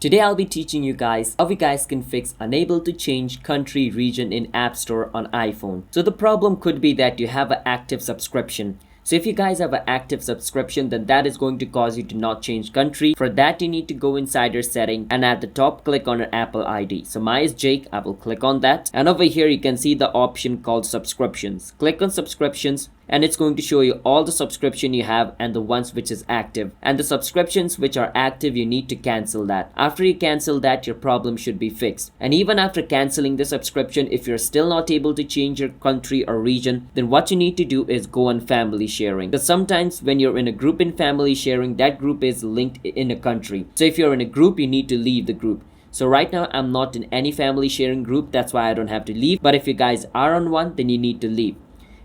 Today I'll be teaching you guys how you guys can fix unable to change country region in App Store on iPhone. So the problem could be that you have an active subscription. So if you guys have an active subscription, then that is going to cause you to not change country. For that, you need to go inside your setting and at the top click on your Apple ID. So mine is Jake. I will click on that, and over here you can see the option called subscriptions. Click on subscriptions and it's going to show you all the subscription you have and the ones which is active, and the subscriptions which are active you need to cancel that. After you cancel that, your problem should be fixed. And even after canceling the subscription, if you're still not able to change your country or region, then what you need to do is go on family sharing, because sometimes when you're in a group in family sharing, that group is linked in a country. So if you're in a group, you need to leave the group. So right now I'm not in any family sharing group, that's why I don't have to leave. But if you guys are on one, then you need to leave.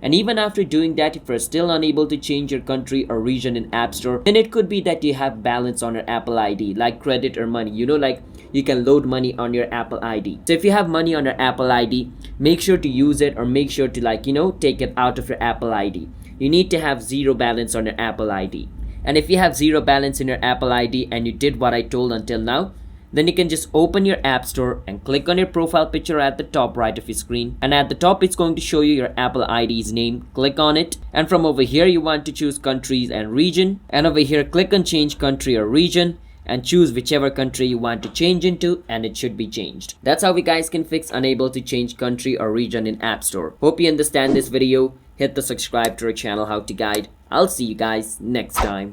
And even after doing that, if you're still unable to change your country or region in App Store, then it could be that you have balance on your Apple ID, like credit or money. Like you can load money on your Apple ID. So if you have money on your Apple ID, make sure to use it, or make sure to take it out of your Apple ID. You need to have zero balance on your Apple ID. And if you have zero balance in your Apple ID and you did what I told until now, then you can just open your App Store and click on your profile picture at the top right of your screen. And at the top, it's going to show you your Apple ID's name. Click on it. And from over here, you want to choose countries and region. And over here, click on change country or region and choose whichever country you want to change into, and it should be changed. That's how we guys can fix unable to change country or region in App Store. Hope you understand this video. Hit the subscribe to our channel How to Guide. I'll see you guys next time.